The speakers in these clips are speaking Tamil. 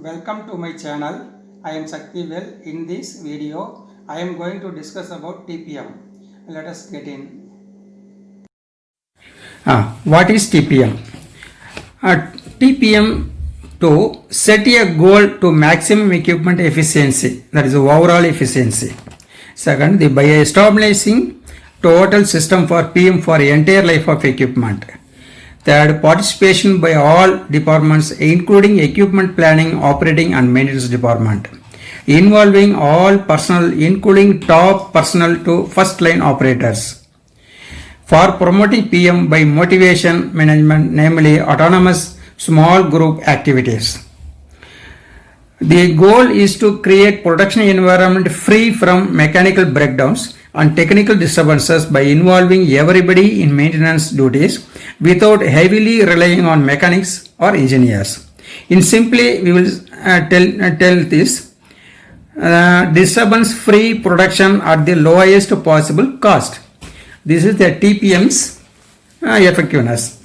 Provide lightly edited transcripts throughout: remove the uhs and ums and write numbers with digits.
Welcome to my channel. I am Shaktivel. In this video, I am going to discuss about TPM. Let us get in. What is TPM? TPM to set a goal to maximum equipment efficiency, that is overall efficiency. Second, by establishing total system for PM for entire life of equipment. Third, participation by all departments including equipment planning, operating and maintenance department, involving all personnel including top personnel to first line operators. For promoting PM by motivation management, namely autonomous small group activities. The goal is to create production environment free from mechanical breakdowns and technical disturbances by involving everybody in maintenance duties without heavily relying on mechanics or engineers. In simply, we will tell this disturbance-free production at the lowest possible cost. This is the TPM's effectiveness.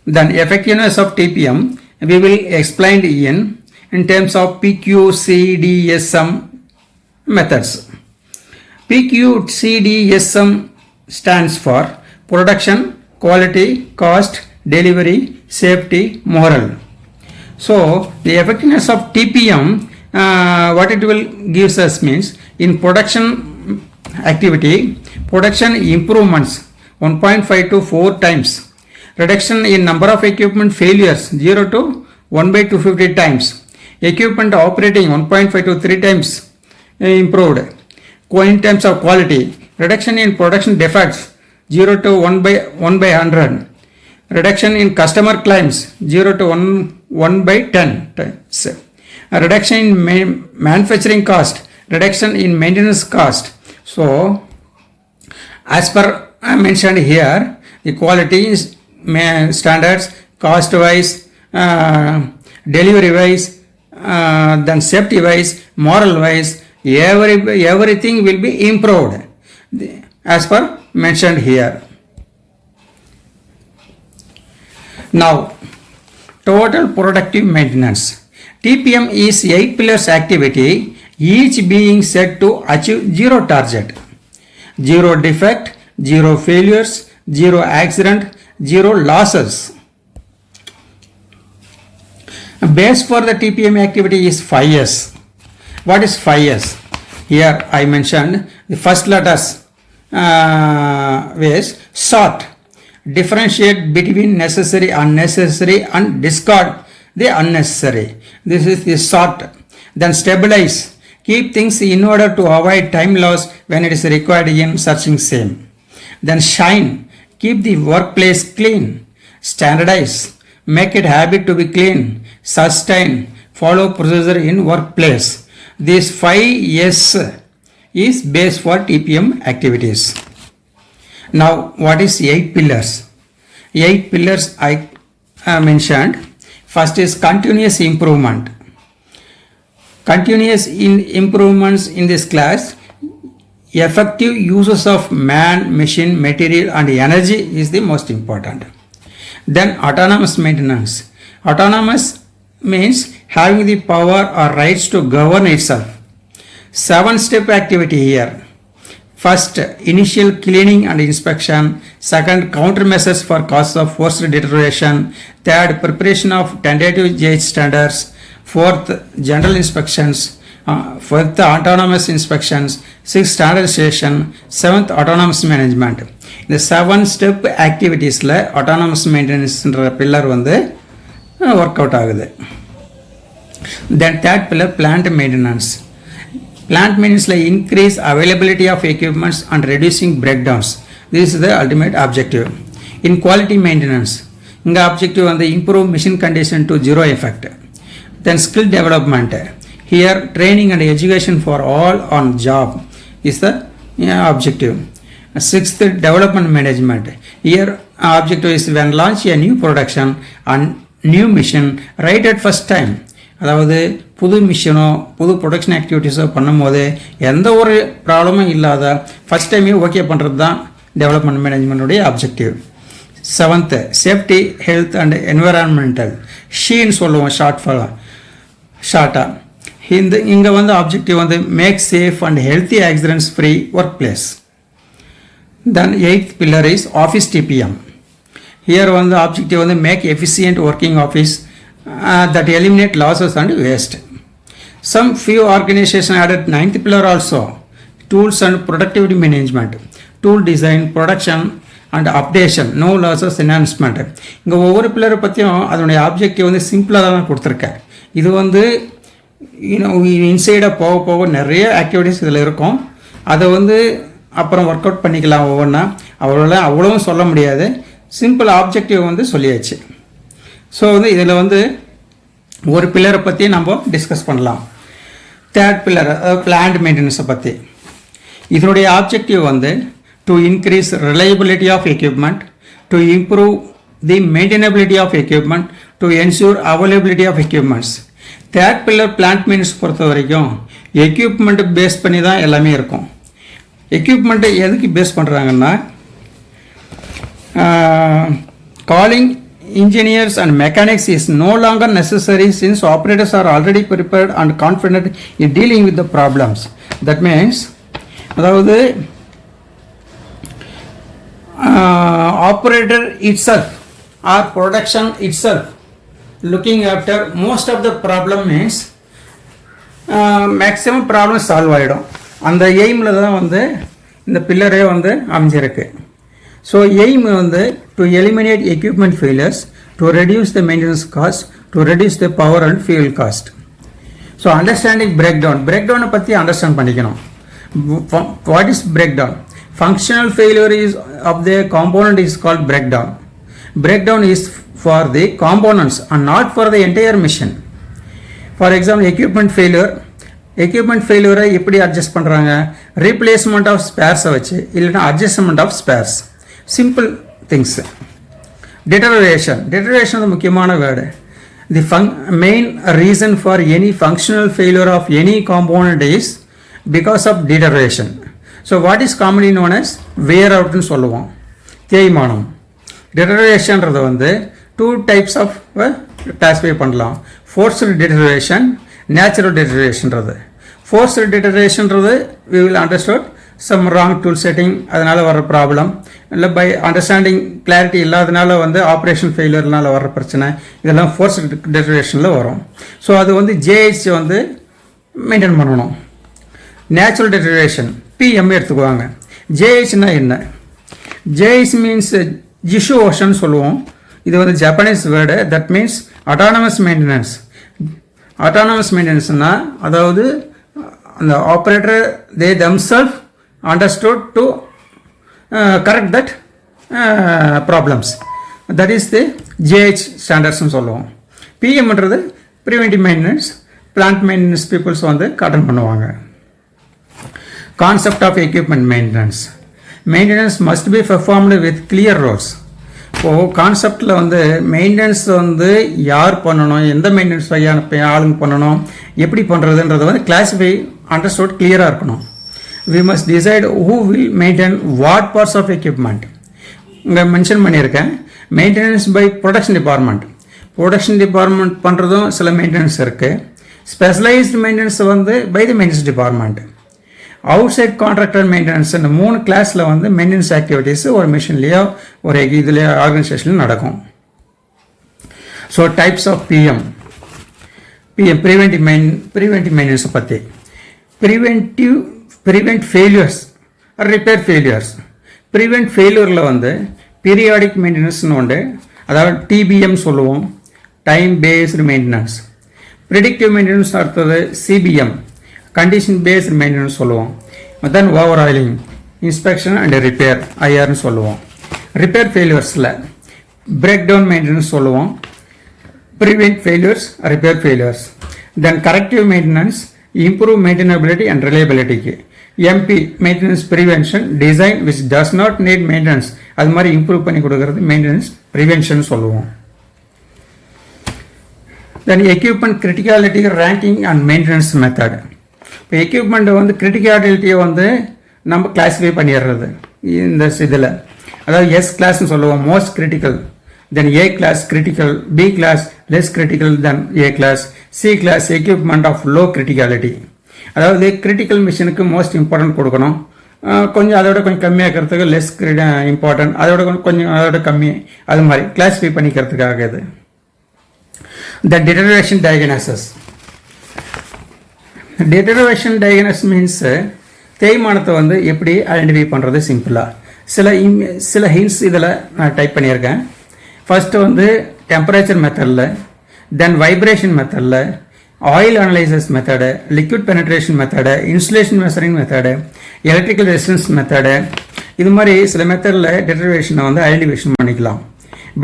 Then effectiveness of TPM we will explain in terms of PQCDSM methods. PQCDSM stands for production, quality, cost, delivery, safety, moral. So the effectiveness of TPM, what it will gives us means in production activity, production improvements 1.5 to 4 times, reduction in number of equipment failures 0 to 1 by 250 times, equipment operating 1.5 to 3 times improved. In terms of quality, reduction in production defects 0 to 1 by 100, reduction in customer claims 0 to 1 by 10 times, a reduction in manufacturing cost, reduction in maintenance cost. So as per I mentioned here, the quality is standards, cost wise, delivery wise, then safety wise, moral wise, everything will be improved as per mentioned here. Now, total productive maintenance. TPM is 8 pillars activity, each being set to achieve zero target, zero defect, zero failures, zero accident, zero losses. Base for the TPM activity is 5 S. What is 5 S? Here I mentioned the first letters ways sort, differentiate between necessary, unnecessary and discard the unnecessary. This is the sort. Then stabilize, keep things in order to avoid time loss when it is required in searching same. Then shine, keep the workplace clean. Standardize, make it habit to be clean. Sustain, follow procedure in workplace. This 5 S is base for TPM activities. Now what is 8 pillars? 8 pillars I mentioned. First is continuous improvement. Continuous improvements in this class, effective uses of man, machine, material and energy is the most important. Then autonomous maintenance. Autonomous means having the power or rights to govern itself. 7-step activity here. First, initial cleaning and inspection. Second, countermeasures for cause of forced deterioration. Third, preparation of tentative gauge standards. Fourth, general inspections. Fifth, autonomous inspections. Sixth, standardization. Seventh, autonomous management. The 7-step activities la autonomous maintenance pillar work out ஆகுது. Then third pillar, plant maintenance. Plant maintenance like increase availability of equipments and reducing breakdowns. This is the ultimate objective. In quality maintenance, the objective on the improve machine condition to zero effect. Then skill development. Here training and education for all on job is the objective. Sixth, development management. Here objective is when launch a new production and new mission right at first time. அதாவது புது மிஷனோ புது ப்ரொடக்ஷன் ஆக்டிவிட்டீஸோ பண்ணும்போது எந்த ஒரு ப்ராப்ளமும் இல்லாத ஃபஸ்ட் டைமே ஓகே பண்ணுறது தான் டெவலப்மெண்ட் மேனேஜ்மெண்ட்டுடைய objective. 7th, safety, health and environmental, ஷீன்னு சொல்லுவோம் ஷார்ட் ஃபாலாக. ஷார்ட்டாக இங்கே வந்து ஆப்ஜெக்டிவ் வந்து make safe and healthy accidents free work place. Then eighth pillar is office TPM. Here வந்து ஆப்ஜெக்டிவ் வந்து make efficient working office that eliminate losses and waste. Some few organizations added ninth pillar also, tools and productivity management, tool design, production and updation, no losses enhancement. இங்கே ஒவ்வொரு பில்லரை பற்றியும் அதனுடைய ஆப்ஜெக்டிவ் வந்து சிம்பிளாக தான் கொடுத்துருக்கேன். இது வந்து இன்சைடாக போக போக நிறைய ஆக்டிவிட்டீஸ் இதில் இருக்கும். அதை வந்து அப்புறம் ஒர்க் அவுட் பண்ணிக்கலாம் ஒவ்வொன்றா. அவ்வளோவும் சொல்ல முடியாது. சிம்பிள் ஆப்ஜெக்டிவ் வந்து சொல்லியாச்சு. ஸோ வந்து இதில் வந்து ஒரு பில்லரை பற்றி நம்ம டிஸ்கஸ் பண்ணலாம். தேர்ட் பில்லர் அதாவது பிளான்ட் மெயின்டெனன்ஸை பற்றி. இதனுடைய ஆப்ஜெக்டிவ் வந்து to increase reliability of equipment, to improve the maintainability of equipment, to ensure availability of equipments. Third pillar plant maintenance பொறுத்த வரைக்கும் எக்யூப்மெண்ட்டு பேஸ் பண்ணி தான் எல்லாமே இருக்கும். எக்யூப்மெண்ட்டை எதுக்கு பேஸ் பண்ணுறாங்கன்னா calling engineers and mechanics is no longer necessary since operators are already prepared and confident in dealing with the problems. That means அதாவது operator itself or production itself looking after most of the problem means maximum problem solve ஆகிடும். அந்த எய்மில் தான் வந்து இந்த பில்லரே வந்து அமைஞ்சிருக்கு. ஸோ எய்ம் வந்து to eliminate equipment failures, to reduce the maintenance cost, to reduce the power and fuel cost. So understanding break டவுனை பற்றி அண்டர்ஸ்டாண்ட் பண்ணிக்கணும். What is break down? Functional failure is of the component is called break down. Break down is for the components and not for the entire machine. For example equipment ஃபெயிலியரை எப்படி அட்ஜஸ்ட் பண்ணுறாங்க? ரீப்ளேஸ்மெண்ட் ஆஃப் ஸ்பேர்ஸை வச்சு, இல்லைன்னா adjustment of sparse. Simple things. Deterioration முக்கியமான word. The main reason for any functional failure of any component is because of deterioration. So what is commonly known as wear அவுட்னு சொல்லுவோம், தேய்மானம். டிட்டரேஷன்றது வந்து டூ டைப்ஸ் ஆஃப் கிளாஸிஃபை பண்ணலாம். ஃபோர்ஸ்டு டிட்டரேஷன், நேச்சுரல் டிட்டரேஷன்றது. ஃபோர்ஸ்டு டிட்டரேஷன்றது we will understand some wrong tool setting, அதனால் வர ப்ராப்ளம், இல்லை பை அண்டர்ஸ்டாண்டிங் கிளாரிட்டி இல்லாதனால வந்து ஆப்ரேஷன் ஃபெயிலியர்னால வர பிரச்சனை, இதெல்லாம் ஃபோர்ஸ் டிட்டரேஷனில் வரும். ஸோ அது வந்து ஜேஹெச் வந்து மெயின்டைன் பண்ணணும். நேச்சுரல் டிட்டரேஷன் பிஎம் எடுத்துக்குவாங்க. ஜேஹெச்னா என்ன? ஜேஹெச் மீன்ஸ் ஜிஷு ஓஷன் சொல்லுவோம். இது வந்து Japanese word. That means autonomous maintenance. Autonomous மெயின்டெனன்ஸ்னால் அதாவது அந்த operator they themselves understood to correct that problems. That is the JH standards சொல்லுவோம். பிஎம்ன்றது preventive maintenance, plant maintenance peoples வந்து அட்டன் பண்ணுவாங்க. Concept of equipment maintenance. Maintenance must be performed with clear roles. இப்போது கான்செப்டில் வந்து மெயின்டெனன்ஸ் வந்து யார் பண்ணணும், எந்த மெயின்டெனன்ஸ் வகையான ஆளுங்க பண்ணணும், எப்படி பண்ணுறதுன்றது வந்து கிளாஸிஃபை அண்டர்ஸ்டுட் கிளியராக இருக்கணும். We must decide who will maintain what parts of equipment. இங்கே மென்ஷன் பண்ணியிருக்கேன். Maintenance by production department. Production department பண்ணுறதும் சில மெயின்டெனன்ஸ் இருக்குது. ஸ்பெஷலைஸ்டு மெயின்டெனன்ஸ் வந்து by the maintenance department. Outside contractor maintenance, இந்த 3 கிளாஸில் வந்து மெயின்டெனன்ஸ் ஆக்டிவிட்டீஸ் ஒரு மிஷின்லேயோ ஒரு இதுலேயோ ஆர்கனைசேஷன்லையும் நடக்கும். So types of PM preventive மெயின்டெனன்ஸை பற்றி. Prevent failures, repair failures. Prevent ஃபெயிலியரில் வந்து பீரியாடிக் மெயின்டெனன்ஸ்னு உண்டு, அதாவது டிபிஎம் சொல்லுவோம், time based maintenance. Predictive maintenance அடுத்தது சிபிஎம், கண்டிஷன் பேஸ்டு மெயின்டெனன்ஸ் சொல்லுவோம். Then over oiling, inspection and repair, ஐஆர்னு சொல்லுவோம். ரிப்பேர் ஃபெயிலியர்ஸில் பிரேக் டவுன் மெயின்டெனன்ஸ் சொல்லுவோம். Prevent failures, repair failures. Then corrective maintenance, improve maintainability and ரிலையபிலிட்டிக்கு. MP maintenance prevention, design which does not need maintenance, அது மாதிரி இம்ப்ரூவ் பண்ணி கொடுக்கறது மெயின்டெனன்ஸ் ப்ரிவென்ஷன் சொல்லுவோம். Then equipment criticality ranking and maintenance method. இப்போ எக்யூப்மெண்ட்டை வந்து கிரிட்டிகாலிட்டியை வந்து நம்ம கிளாஸிஃபை பண்ணிடுறது இந்த இதில், அதாவது எஸ் கிளாஸ்ன்னு சொல்லுவோம், most critical. then A class critical, B class less critical than A class, C class equipment of low criticality. அதாவது கிரிட்டிக்கல் மிஷினுக்கு மோஸ்ட் இம்பார்ட்டன்ட் கொடுக்கணும், கொஞ்சம் அதோட கொஞ்சம் கம்மியாக்கிறதுக்கு லெஸ் இம்பார்ட்டன்ட், அதோட கொஞ்சம் அதோட கம்மி, அது மாதிரி கிளாஸிஃபை பண்ணிக்கிறதுக்காக இது. The deterioration diagnosis. Deterioration diagnosis means தேய்மானத்தை வந்து எப்படி ஐடென்டிஃபை பண்ணுறது சிம்பிளாக. சில ஹிண்ட்ஸ் இதில் நான் டைப் பண்ணியிருக்கேன். ஃபஸ்ட்டு வந்து டெம்பரேச்சர் மெத்தடில், தென் வைப்ரேஷன் மெத்தடில், oil analysis method, liquid penetration method, insulation measuring method, electrical resistance method, இது மாதிரி சில மெத்தடில் டெட்டரேஷனை வந்து ஐடென்டிஃபிகேஷன் பண்ணிக்கலாம்.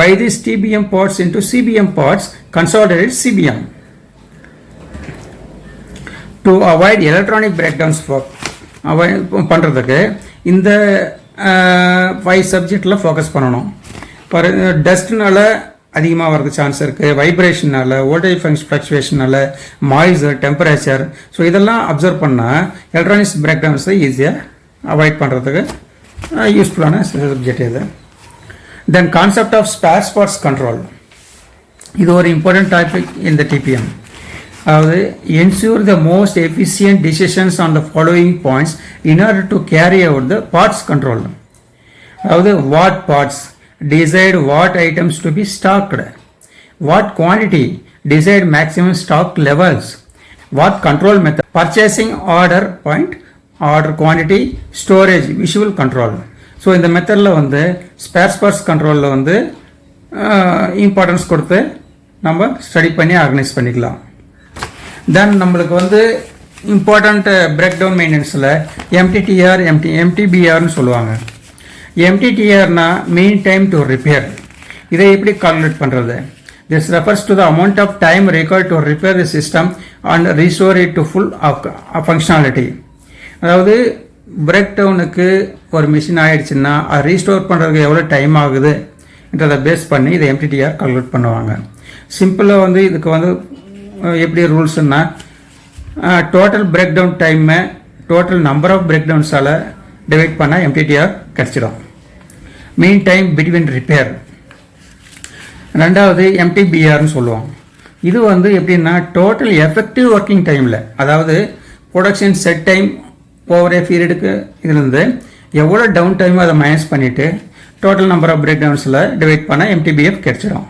By this TBM parts into CBM parts, consolidate CBM. To avoid electronic breakdowns பண்ணுறதுக்கு இந்த 5 சப்ஜெக்டில் ஃபோக்கஸ் பண்ணணும். டஸ்ட்னால அதிகமாக வரது சான்ஸ் இருக்குது, வைப்ரேஷனால், வோல்டேஜ் ஃப்ளக்சுவேஷனால், மாய்ஸர், டெம்பரேச்சர். ஸோ இதெல்லாம் அப்சர்வ் பண்ணால் எலக்ட்ரானிக்ஸ் பிரேக்டவுன்ஸை ஈஸியாக அவாய்ட் பண்ணுறதுக்கு யூஸ்ஃபுல்லான சப்ஜெக்ட் இது. Then concept of spare parts control. இது ஒரு important topic in the TPM. அதாவது ensure the most efficient decisions on the following points in order to carry out the parts control. அதாவது what parts, decide what items to be stocked, what quantity, decide maximum stock levels, what control method, purchasing order point, order quantity, storage, visual control. So இந்த மெத்தடில் வந்து ஸ்பேர் பார்ட்ஸ் கண்ட்ரோலில் வந்து இம்பார்ட்டன்ஸ் கொடுத்து நம்ம ஸ்டடி பண்ணி ஆர்கனைஸ் பண்ணிக்கலாம். தென் நம்மளுக்கு வந்து இம்பார்ட்டண்ட் பிரேக் டவுன் மெயின்டெனன்ஸில் எம்டிடிஆர், எம்டிபிஆர்னு சொல்லுவாங்க. எம்டிடிஆர்னா மெயின் டைம் டு ரிப்பேர். இதை எப்படி கால்குலேட் பண்ணுறது? This refers to the amount of time required to repair the system and restore it to full functionality. அதாவது பிரேக் டவுனுக்கு ஒரு மிஷின் ஆகிடுச்சுன்னா அது ரீஸ்டோர் பண்ணுறதுக்கு எவ்வளோ டைம் ஆகுதுன்றதை பேஸ் பண்ணி இதை எம்டிடிஆர் கால்குலேட் பண்ணுவாங்க. சிம்பிளாக வந்து இதுக்கு வந்து எப்படி ரூல்ஸ்னா, டோட்டல் பிரேக் டவுன் டைமை டோட்டல் நம்பர் ஆஃப் பிரேக் டவுன்ஸால் டிவைட் பண்ணால் எம்டிடிஆர் கிடச்சிடும். Mean time between repair. ரெண்டாவது எம்டிபிஆர்னு சொல்லுவோம். இது வந்து எப்படின்னா டோட்டல் எஃபெக்டிவ் ஒர்க்கிங் டைமில், அதாவது production set time over a பீரியடுக்கு இதுலேருந்து எவ்வளோ டவுன் டைமோ அதை மைனஸ் பண்ணிவிட்டு டோட்டல் நம்பர் ஆஃப் பிரேக் டவுன்ஸில் டிவைட் பண்ணால் எம்டிபிஎஃப் கிடச்சிடும்.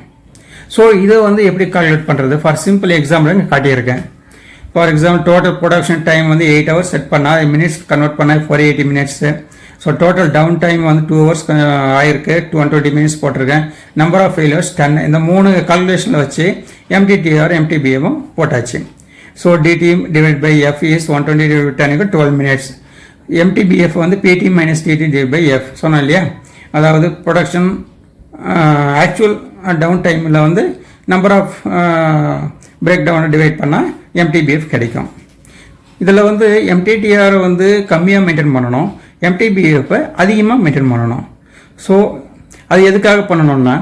ஸோ இதை வந்து எப்படி கால்குலேட் பண்ணுறது? ஃபார் சிம்பிள் எக்ஸாம்பிள் இங்கே காட்டியிருக்கேன். For example total production time வந்து 8 hours செட் பண்ணால் மினிட்ஸ் கன்வெர்ட் பண்ணால் 480 minutes. So total down time வந்து 2 hours ஆயிருக்கு, 220 minutes போட்டிருக்கேன். Number of failures 10. இந்த 3 கால்குலேஷனில் வச்சு எம்டிடிஆர் எம்டிபிஎஃப்பும் போட்டாச்சு. So dt divided by f is 120 divided by 10 12 minutes. MTBF வந்து PT minus TT divided by f சொன்னோம் இல்லையா? அதாவது ப்ரொடக்ஷன் ஆக்சுவல் டவுன் டைமில் வந்து நம்பர் ஆஃப் பிரேக் டவுனை டிவைட் பண்ணால் MTBF கிடைக்கும். இதில் வந்து MTTR வந்து கம்மியாக மெயின்டைன் பண்ணணும், MTBF அதிகமாக மெயின்டைன் பண்ணணும். ஸோ அது எதுக்காக பண்ணணும்னா,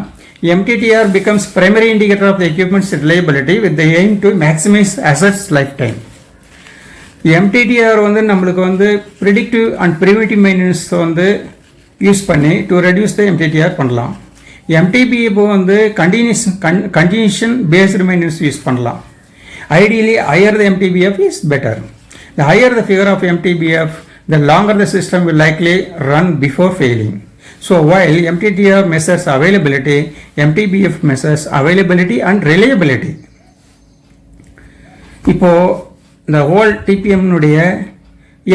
MTTR becomes primary indicator of the equipment's reliability with the aim to maximize assets lifetime. MTTR வந்து நம்மளுக்கு வந்து ப்ரிடிக்டிவ் அண்ட் ப்ரிவென்டிவ் மெயின்டெனன்ஸ் வந்து யூஸ் பண்ணி டு ரெடியூஸ் த MTTR பண்ணலாம். MTBF வந்து கண்டினியூஷன் பேஸ்டு மெயின்டெனன்ஸ் யூஸ் பண்ணலாம். Ideally higher the MTBF is better. The higher the figure of MTBF, the longer the system will likely run before failing. So while MTTR measures availability, MTBF measures availability and reliability. இப்போ இந்த ஹோல் டிபிஎம்னுடைய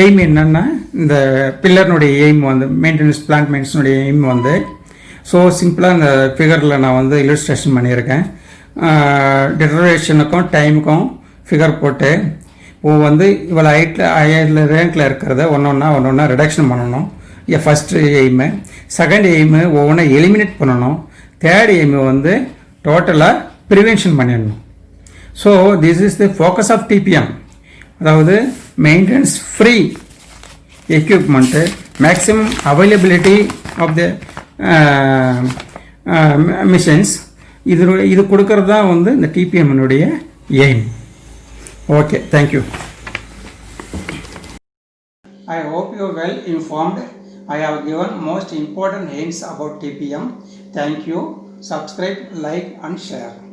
எய்ம் என்னன்னா, இந்த பில்லர்னுடைய எய்ம் வந்து மெயின்டெனன்ஸ், பிளான்ட் மெயின்டெனன்ஸுடைய எய்ம் வந்து, ஸோ சிம்பிளாக இந்த ஃபிகரில் நான் வந்து இல்லுஸ்ட்ரேஷன் பண்ணியிருக்கேன். டெட்டரேஷனுக்கும் டைமுக்கும் ஃபிகர் போட்டு வந்து இவ்வளோ ஹைட்டில் ரேங்கில் இருக்கிறத ஒன்று ரிடக்ஷன் பண்ணணும். First aim. செகண்ட் எய்மு ஒவ்வொன்றா எலிமினேட் பண்ணணும். தேர்ட் எய்மு வந்து டோட்டலாக ப்ரிவென்ஷன் பண்ணிடணும். So this is the focus of TPM. அதாவது maintenance free equipment, maximum availability of the machines, இது கொடுக்கறது தான் வந்து இந்த டிபிஎம்னுடைய aim. Okay, thank you. I hope you are well informed. I have given most important hints about TPM. Thank you. subscribe, like and share.